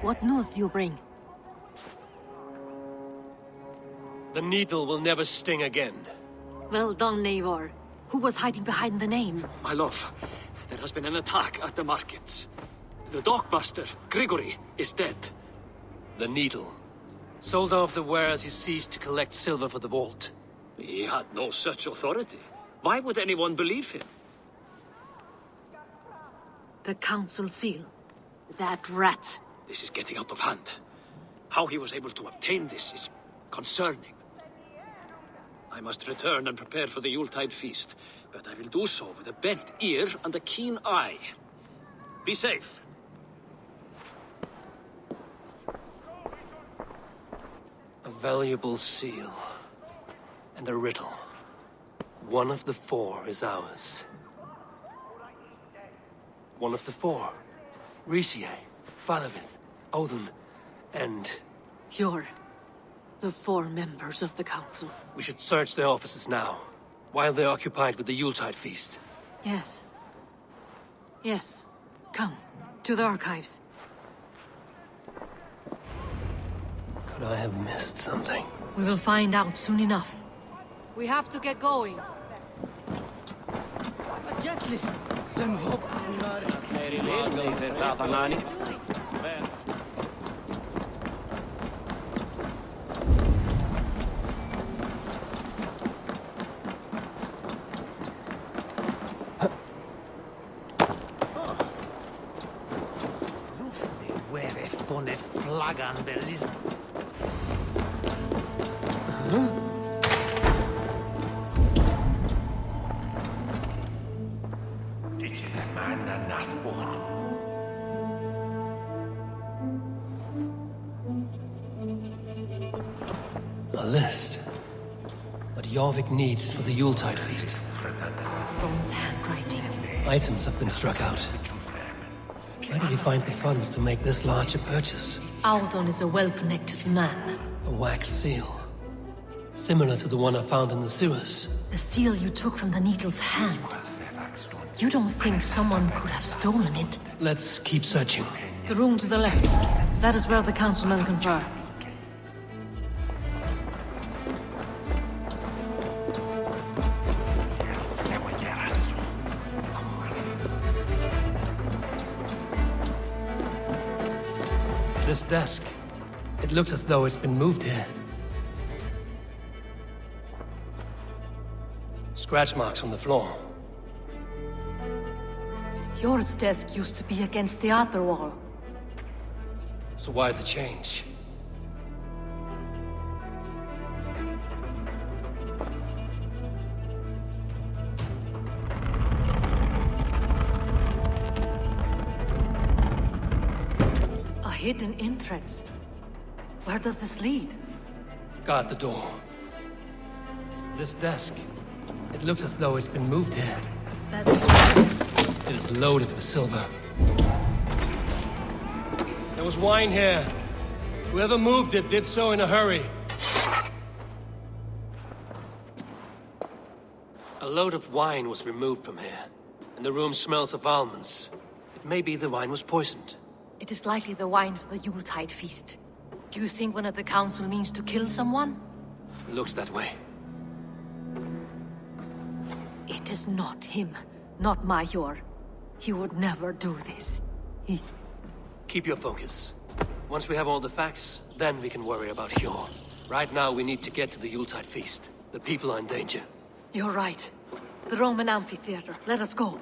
What news do you bring? The needle will never sting again. Well done, Eivor. Who was hiding behind the name? My love, there has been an attack at the markets. The dockmaster, Grigory, is dead. The needle. Sold off the wares he seized to collect silver for the vault. He had no such authority. Why would anyone believe him? The council seal. That rat. This is getting out of hand. How he was able to obtain this is concerning. I must return and prepare for the Yuletide feast, but I will do so with a bent ear and a keen eye. Be safe. A valuable seal. And a riddle. One of the four is ours. One of the four. Mercia, Falavith, Odin, and... You're the four members of the council. We should search their offices now, while they're occupied with the Yuletide feast. Yes. Yes. Come, to the archives. Could I have missed something? We will find out soon enough. We have to get going. A list. What Jorvik needs for the Yuletide feast. Bones' handwriting. Items have been struck out. Where did he find the funds to make this large a purchase? Audon is a well-connected man. A wax seal. Similar to the one I found in the sewers. The seal you took from the needle's hand. You don't think someone could have stolen it? Let's keep searching. The room to the left. That is where the councilmen confer. This desk. It looks as though it's been moved here. Scratch marks on the floor. Yours desk used to be against the other wall. So why the change? A hidden entrance. Where does this lead? Guard the door. This desk. It looks as though it's been moved here. That's It is loaded with silver. There was wine here. Whoever moved it did so in a hurry. A load of wine was removed from here, and the room smells of almonds. It may be the wine was poisoned. It is likely the wine for the Yuletide feast. Do you think one of the council means to kill someone? It looks that way. It is not him, not Major. He would never do this. He... Keep your focus. Once we have all the facts, then we can worry about Hjor. Right now, we need to get to the Yuletide feast. The people are in danger. You're right. The Roman amphitheater. Let us go.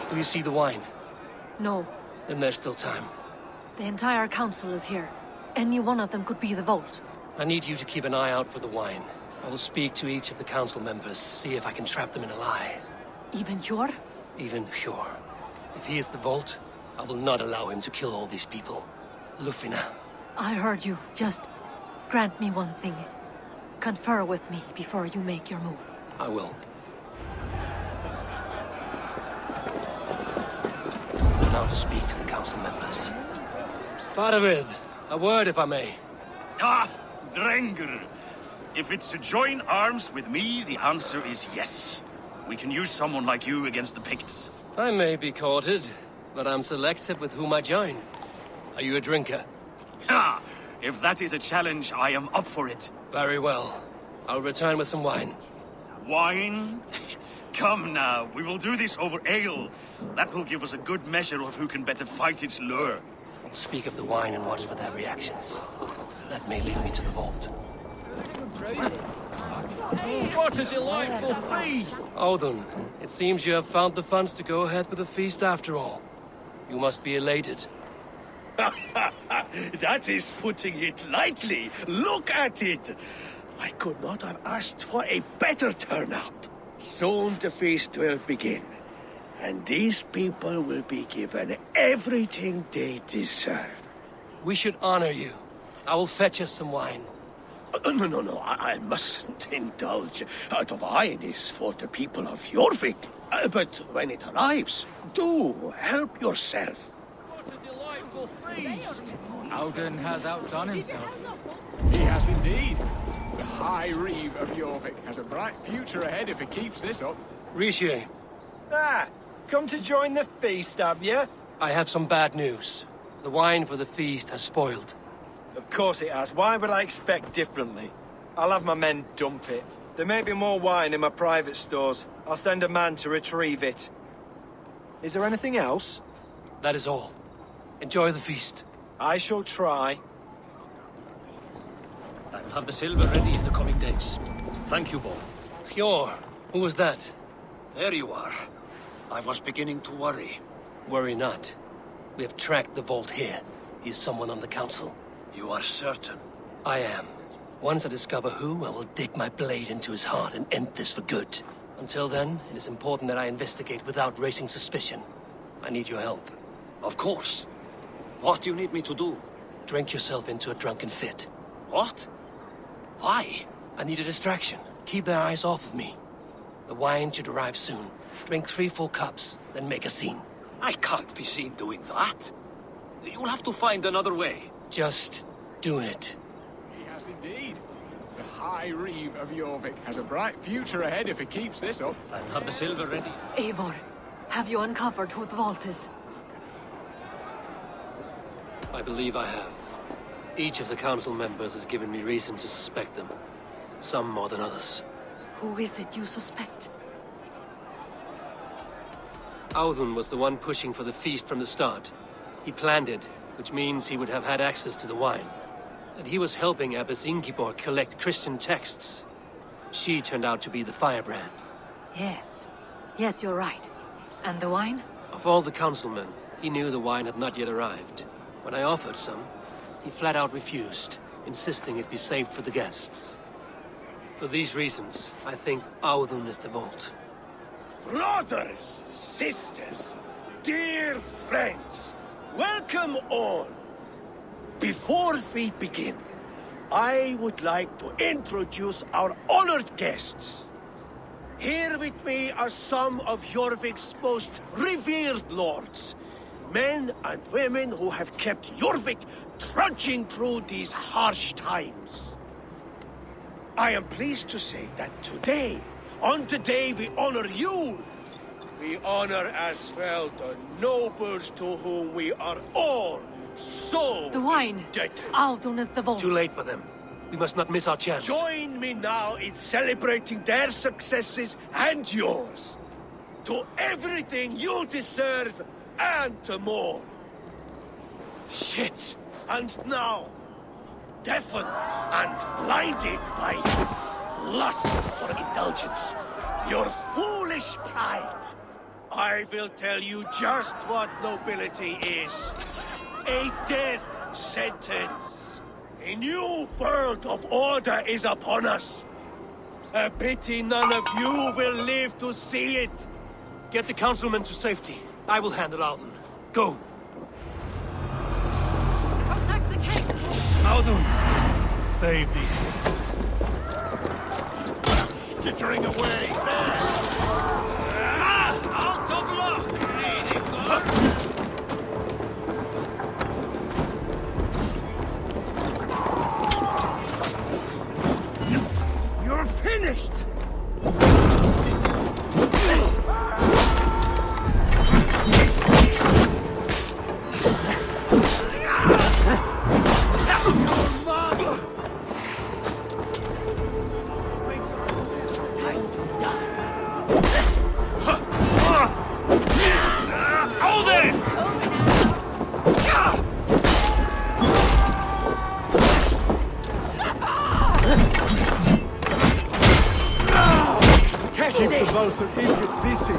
Do you see the wine? No. Then there's still time. The entire council is here. Any one of them could be the vault. I need you to keep an eye out for the wine. I will speak to each of the council members, see if I can trap them in a lie. Even Hjor? Even Hjor. If he is the Vault, I will not allow him to kill all these people. Lufina. I heard you. Just grant me one thing. Confer with me before you make your move. I will. Now to speak to the council members. Faravid, a word if I may. Ah, Drengr. If it's to join arms with me, the answer is yes. We can use someone like you against the Picts. I may be courted, but I'm selective with whom I join. Are you a drinker? Ha! If that is a challenge, I am up for it. Very well. I'll return with some wine. Wine? Come now, we will do this over ale. That will give us a good measure of who can better fight its lure. I'll speak of the wine and watch for their reactions. That may lead me to the Vault. What a delightful feast! Audun, it seems you have found the funds to go ahead with the feast after all. You must be elated. That is putting it lightly. Look at it. I could not have asked for a better turnout. Soon the feast will begin, and these people will be given everything they deserve. We should honor you. I will fetch us some wine. No, I mustn't indulge. The wine is for the people of Jorvik. But when it arrives, do help yourself. What a delightful feast! Audun has outdone himself. He has indeed. The High Reeve of Jorvik has a bright future ahead if he keeps this up. Rishi, Ah, come to join the feast, have you? I have some bad news. The wine for the feast has spoiled. Of course it has. Why would I expect differently? I'll have my men dump it. There may be more wine in my private stores. I'll send a man to retrieve it. Is there anything else? That is all. Enjoy the feast. I shall try. I will have the silver ready in the coming days. Thank you, Bo. Hjor, who was that? There you are. I was beginning to worry. Worry not. We have tracked the Vault here. He is someone on the council. You are certain? I am. Once I discover who, I will dig my blade into his heart and end this for good. Until then, it is important that I investigate without raising suspicion. I need your help. Of course. What do you need me to do? Drink yourself into a drunken fit. What? Why? I need a distraction. Keep their eyes off of me. The wine should arrive soon. Drink 3 full cups, then make a scene. I can't be seen doing that. You'll have to find another way. Just do it. He has indeed. The High Reeve of Jorvik has a bright future ahead if he keeps this up. I'll have the silver ready. Eivor, have you uncovered who the Vault is? I believe I have. Each of the council members has given me reason to suspect them. Some more than others. Who is it you suspect? Audun was the one pushing for the feast from the start. He planned it, which means he would have had access to the wine. And he was helping Abbess Ingibor collect Christian texts. She turned out to be the firebrand. Yes. Yes, you're right. And the wine? Of all the councilmen, he knew the wine had not yet arrived. When I offered some, he flat out refused, insisting it be saved for the guests. For these reasons, I think Audun is the Vault. Brothers, sisters, dear friends, welcome all. Before we begin, I would like to introduce our honored guests. Here with me are some of Jorvik's most revered lords, men and women who have kept Jorvik trudging through these harsh times. I am pleased to say that today, on the day we honor you, we honor as well the nobles to whom we are all so The wine! indebted. Audun is the Vault. Too late for them. We must not miss our chance. Join me now in celebrating their successes and yours. To everything you deserve and to more. Shit! And now, deafened and blinded by lust for indulgence, your foolish pride, I will tell you just what nobility is. A death sentence. A new world of order is upon us. A pity none of you will live to see it. Get the councilmen to safety. I will handle Audun. Go! Protect the king! Audun! Save these. Skittering away! Out of luck, Eivor! You're finished! Keep the both of Egypt busy.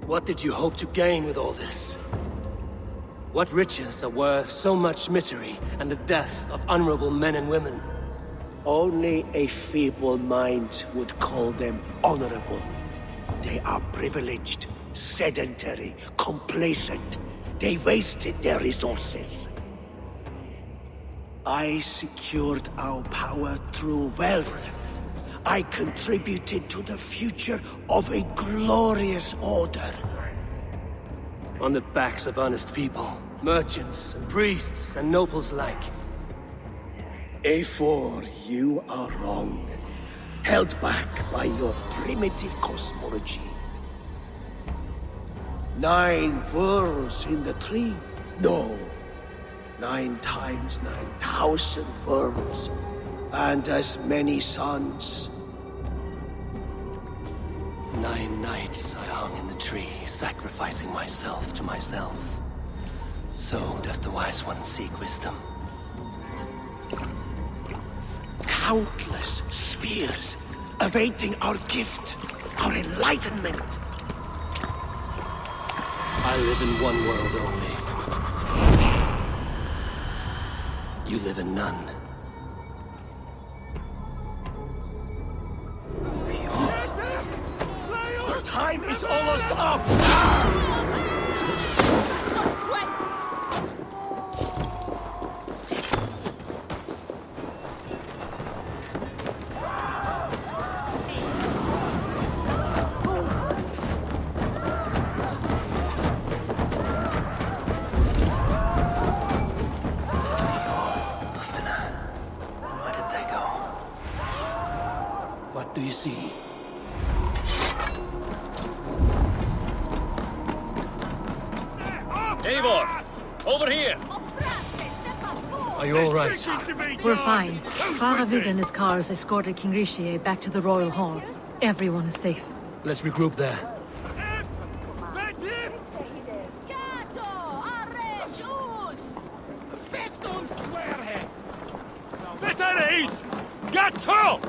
What did you hope to gain with all this? What riches are worth so much misery and the deaths of honorable men and women? Only a feeble mind would call them honorable. They are privileged, sedentary, complacent. They wasted their resources. I secured our power through wealth. I contributed to the future of a glorious order. On the backs of honest people, merchants and priests and nobles alike. Eivor, you are wrong. Held back by your primitive cosmology. 9 worlds in the tree? No. 9 times 9,000 worlds. And as many suns. 9 nights I hung in the tree, sacrificing myself to myself. So does the Wise One seek wisdom. Countless spheres awaiting our gift, our enlightenment. I live in one world only. You live in none. Our time is almost up! What do you see? Eivor! Over here! Are you all right? We're fine. Faravid and his cars escorted King Rishi back to the Royal Hall. Everyone is safe. Let's regroup there. Veterans! Gatto!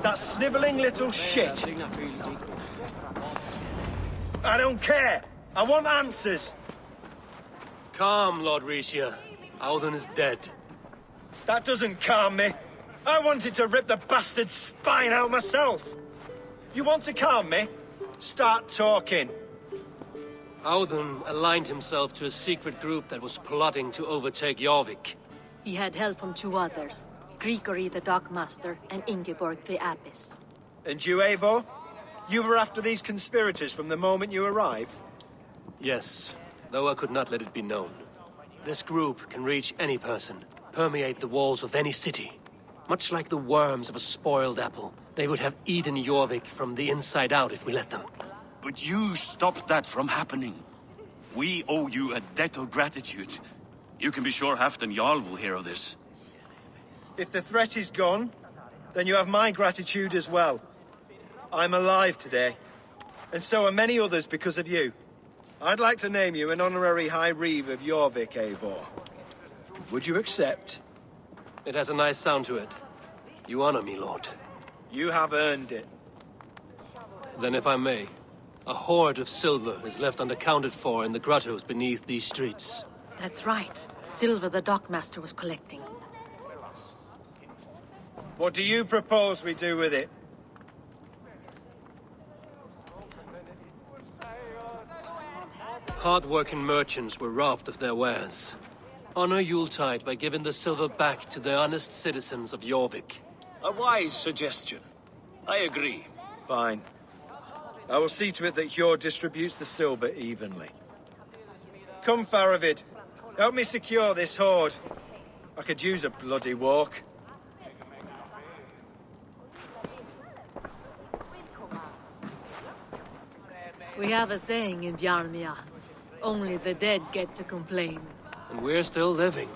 That sniveling little shit. I don't care. I want answers. Calm, Lord Rishia. Audun is dead. That doesn't calm me. I wanted to rip the bastard's spine out myself. You want to calm me? Start talking. Audun aligned himself to a secret group that was plotting to overtake Jorvik. He had help from 2 others. Grigory the Dockmaster, and Ingeborg the Abbess. And you, Eivor? You were after these conspirators from the moment you arrived? Yes, though I could not let it be known. This group can reach any person, permeate the walls of any city. Much like the worms of a spoiled apple, they would have eaten Jorvik from the inside out if we let them. But you stopped that from happening. We owe you a debt of gratitude. You can be sure Halfdan Jarl will hear of this. If the threat is gone, then you have my gratitude as well. I'm alive today, and so are many others because of you. I'd like to name you an honorary High Reeve of Jorvik, Eivor. Would you accept? It has a nice sound to it. You honor me, Lord. You have earned it. Then if I may, a hoard of silver is left unaccounted for in the grottos beneath these streets. That's right. Silver the Dockmaster was collecting. What do you propose we do with it? Hard-working merchants were robbed of their wares. Honor Yuletide by giving the silver back to the honest citizens of Jorvik. A wise suggestion. I agree. Fine. I will see to it that Hjord distributes the silver evenly. Come, Faravid. Help me secure this hoard. I could use a bloody walk. We have a saying in Bjarmia. Only the dead get to complain. And we're still living.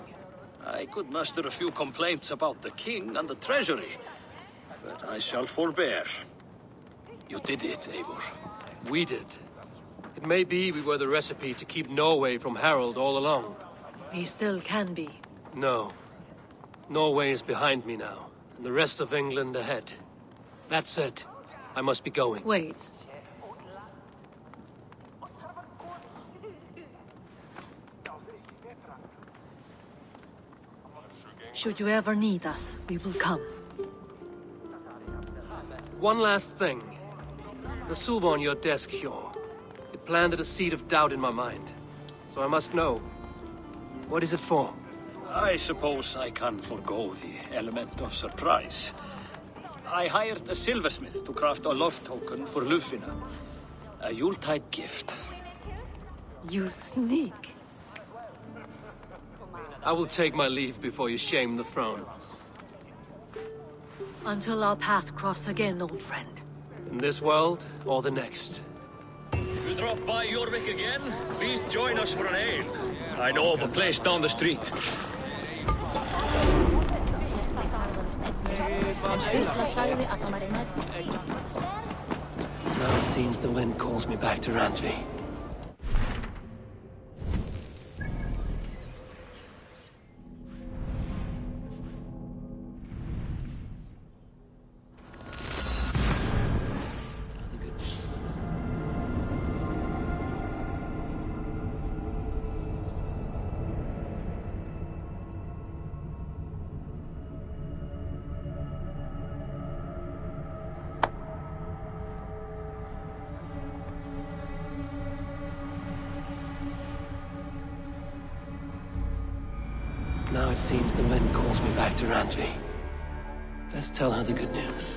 I could muster a few complaints about the king and the treasury, but I shall forbear. You did it, Eivor. We did. It may be we were the recipe to keep Norway from Harald all along. We still can be. No. Norway is behind me now, and the rest of England ahead. That said, I must be going. Wait. Should you ever need us, we will come. One last thing. The silver on your desk, Hjord. It planted a seed of doubt in my mind. So I must know. What is it for? I suppose I can forgo the element of surprise. I hired a silversmith to craft a love token for Lufina. A Yuletide gift. You sneak. I will take my leave before you shame the throne. Until our paths cross again, old friend. In this world, or the next. If you drop by Jorvik again, please join us for an ale. I know of a place down the street. Now it seems the wind calls me back to Randvi. Now it seems the wind calls me back to Randvi. Let's tell her the good news.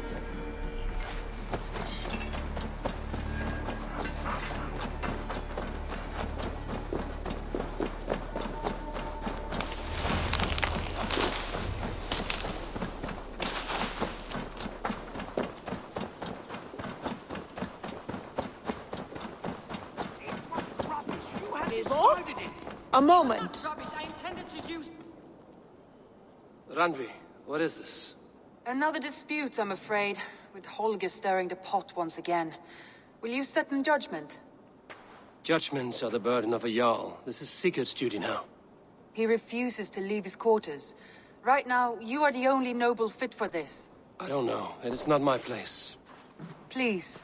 A moment. Randvi, what is this? Another dispute, I'm afraid, with Holger stirring the pot once again. Will you set them judgment? Judgments are the burden of a Jarl. This is Sigurd's duty now. He refuses to leave his quarters. Right now, you are the only noble fit for this. I don't know. It is not my place. Please.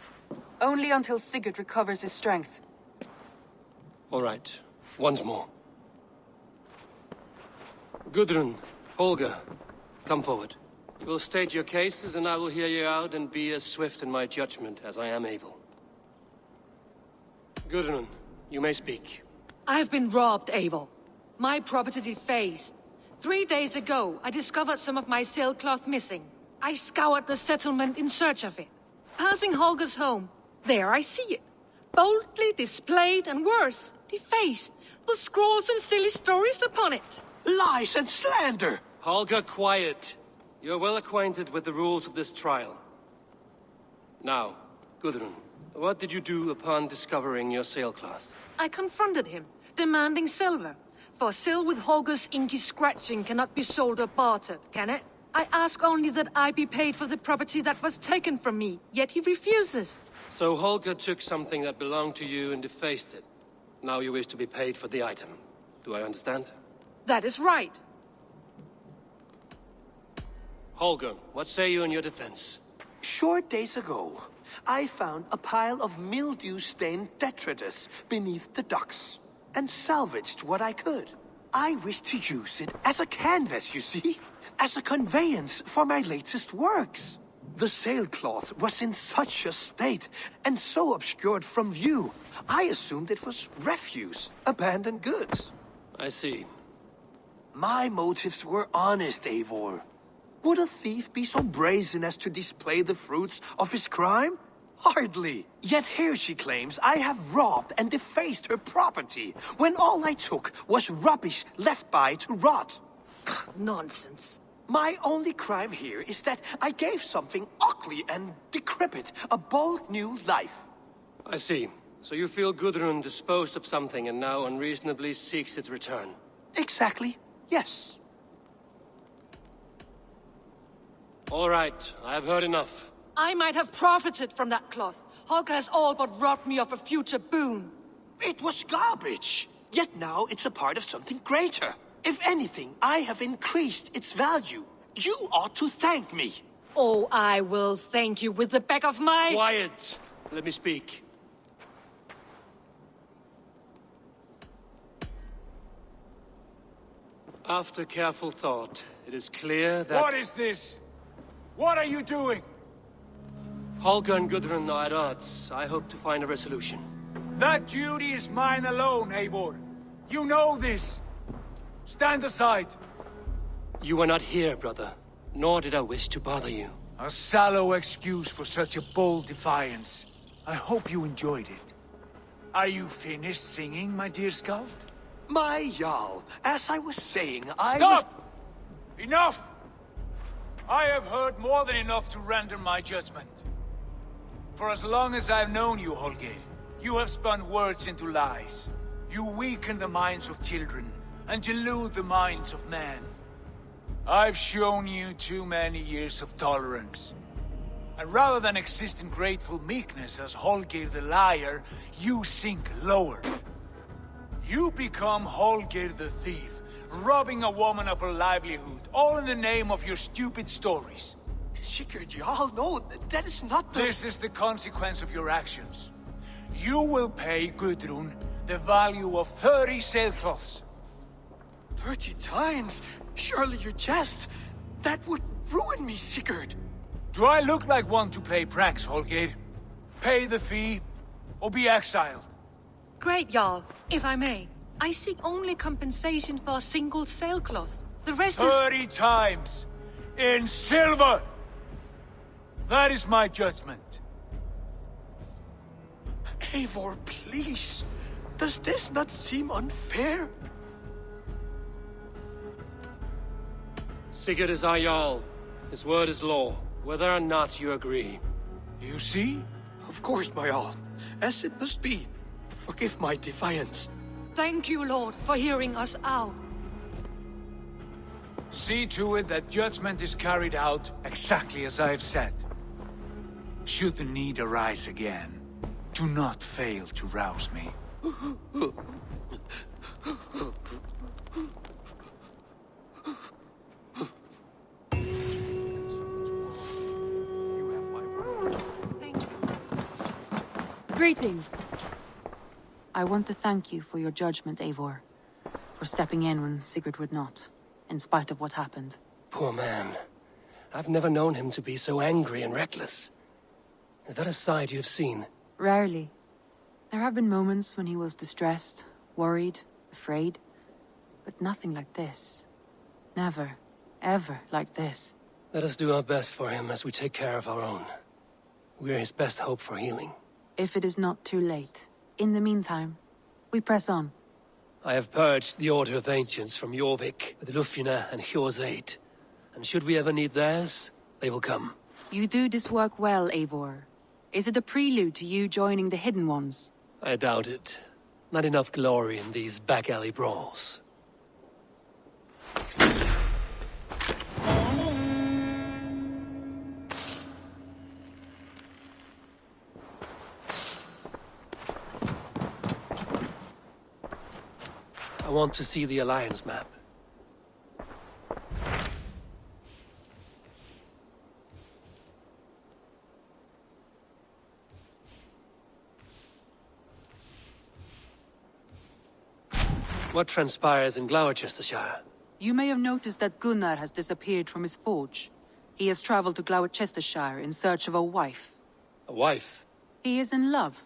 Only until Sigurd recovers his strength. All right. Once more. Gudrun, Holger, come forward. You will state your cases, and I will hear you out and be as swift in my judgment as I am able. Gudrun, you may speak. I have been robbed, Eivor. My property defaced. 3 days ago, I discovered some of my sailcloth missing. I scoured the settlement in search of it. Passing Holger's home, there I see it. Boldly displayed and worse, defaced, with scrolls and silly stories upon it. Lies and slander! Holger, quiet. You're well acquainted with the rules of this trial. Now, Gudrun, what did you do upon discovering your sailcloth? I confronted him, demanding silver. For sil with Holger's inky scratching cannot be sold or bartered, can it? I ask only that I be paid for the property that was taken from me, yet he refuses. So Holger took something that belonged to you and defaced it. Now you wish to be paid for the item. Do I understand? That is right. Holger, what say you in your defense? Short days ago, I found a pile of mildew-stained detritus beneath the docks, and salvaged what I could. I wished to use it as a canvas, you see? As a conveyance for my latest works. The sailcloth was in such a state, and so obscured from view, I assumed it was refuse, abandoned goods. I see. My motives were honest, Eivor. Would a thief be so brazen as to display the fruits of his crime? Hardly. Yet here she claims I have robbed and defaced her property, when all I took was rubbish left by to rot. Nonsense. My only crime here is that I gave something ugly and decrepit a bold new life. I see. So you feel Gudrun disposed of something and now unreasonably seeks its return? Exactly, yes. All right, I have heard enough. I might have profited from that cloth. Holger has all but robbed me of a future boon. It was garbage, yet now it's a part of something greater. If anything, I have increased its value. You ought to thank me. Oh, I will thank you with the back of my... Quiet! Let me speak. After careful thought, it is clear that... What is this? What are you doing? Holger and Gudrun are at odds. I hope to find a resolution. That duty is mine alone, Eivor. You know this. Stand aside. You were not here, brother. Nor did I wish to bother you. A sallow excuse for such a bold defiance. I hope you enjoyed it. Are you finished singing, my dear scout? My Jarl, as I was saying, I Stop! Enough! I have heard more than enough to render my judgment. For as long as I've known you, Holger, you have spun words into lies. You weaken the minds of children, and delude the minds of men. I've shown you too many years of tolerance. And rather than exist in grateful meekness as Holger the liar, you sink lower. You become Holger the thief, robbing a woman of her livelihood, all in the name of your stupid stories. Sigurd, Jarl, no, that is not the... This is the consequence of your actions. You will pay Gudrun the value of 30 sailcloths. 30 times? Surely you jest. That would ruin me, Sigurd. Do I look like one to play pranks, Holger? Pay the fee, or be exiled. Great, Jarl, if I may. I seek only compensation for a single sailcloth. The rest is... 30 times! In silver! That is my judgment. Eivor, please. Does this not seem unfair? Sigurd is our Jarl. His word is law, whether or not you agree. You see? Of course, my Jarl. As it must be. Forgive my defiance. Thank you, Lord, for hearing us out. See to it that judgment is carried out exactly as I have said. Should the need arise again, do not fail to rouse me. Thank you. Greetings. I want to thank you for your judgment, Eivor. For stepping in when Sigurd would not, in spite of what happened. Poor man. I've never known him to be so angry and reckless. Is that a side you've seen? Rarely. There have been moments when he was distressed, worried, afraid. But nothing like this. Never, ever like this. Let us do our best for him as we take care of our own. We're his best hope for healing. If it is not too late. In the meantime, we press on. I have purged the Order of Ancients from Jorvik with Lufjuna and Hjor's aid. And should we ever need theirs, they will come. You do this work well, Eivor. Is it a prelude to you joining the Hidden Ones? I doubt it. Not enough glory in these back-alley brawls. I want to see the Alliance map. What transpires in Gloucestershire? You may have noticed that Gunnar has disappeared from his forge. He has traveled to Gloucestershire in search of a wife. A wife? He is in love.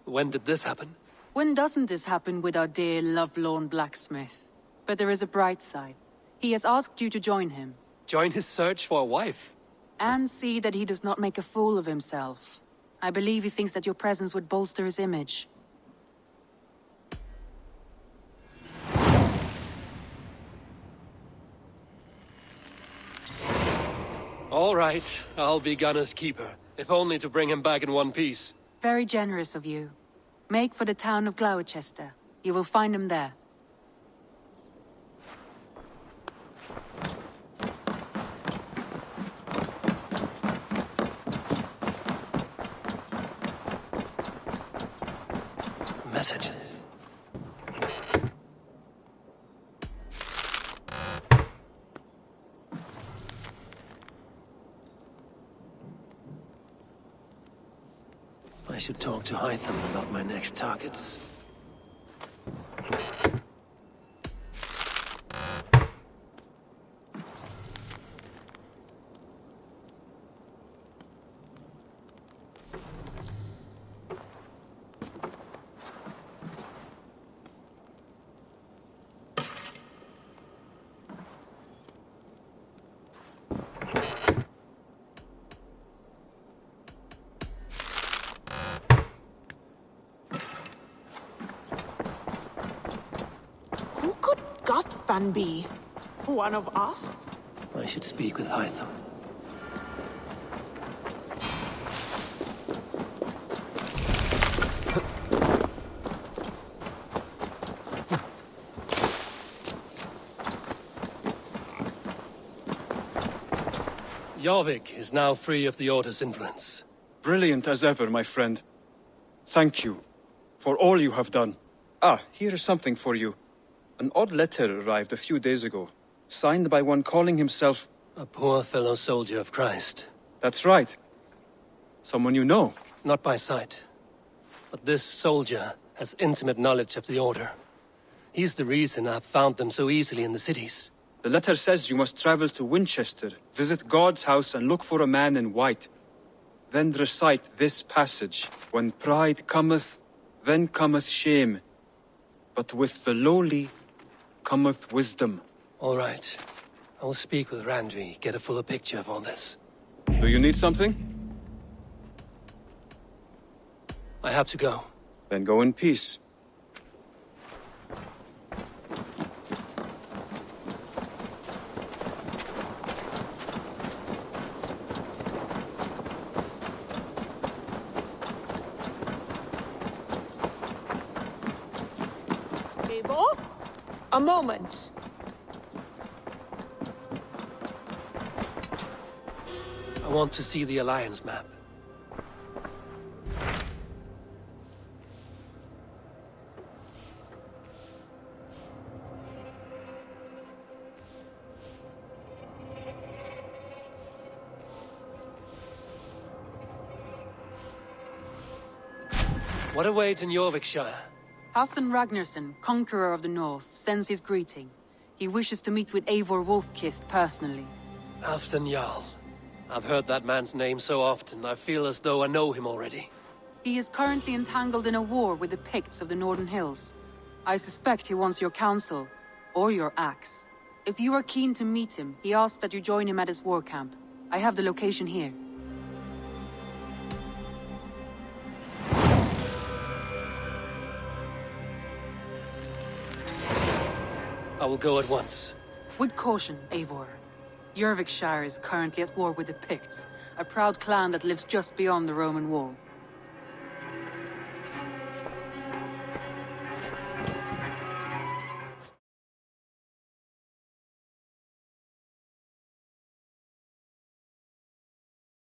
When did this happen? When doesn't this happen with our dear lovelorn blacksmith? But there is a bright side. He has asked you to join him. Join his search for a wife? And see that he does not make a fool of himself. I believe he thinks that your presence would bolster his image. All right, I'll be Gunner's keeper, if only to bring him back in one piece. Very generous of you. Make for the town of Gloucester. You will find him there. Messages. I should talk to Hytham about my next targets. Be one of us? I should speak with Hytham. Jorvik is now free of the Order's influence. Brilliant as ever, my friend. Thank you for all you have done. Ah, here is something for you. An odd letter arrived a few days ago, signed by one calling himself... A poor fellow soldier of Christ. That's right. Someone you know. Not by sight. But this soldier has intimate knowledge of the Order. He's the reason I've found them so easily in the cities. The letter says you must travel to Winchester, visit God's house and look for a man in white. Then recite this passage. When pride cometh, then cometh shame. But with the lowly cometh wisdom. All right. I will speak with Randri, get a fuller picture of all this. Do you need something? I have to go. Then go in peace. Eivor? A moment. I want to see the Alliance map. What awaits in Jorvikshire? Halfdan Ragnarsson, conqueror of the north, sends his greeting. He wishes to meet with Eivor Wolfkist personally. Halfdan Jarl. I've heard that man's name so often, I feel as though I know him already. He is currently entangled in a war with the Picts of the Northern Hills. I suspect he wants your counsel, or your axe. If you are keen to meet him, he asks that you join him at his war camp. I have the location here. I will go at once. With caution, Eivor. Jorvikshire is currently at war with the Picts, a proud clan that lives just beyond the Roman wall.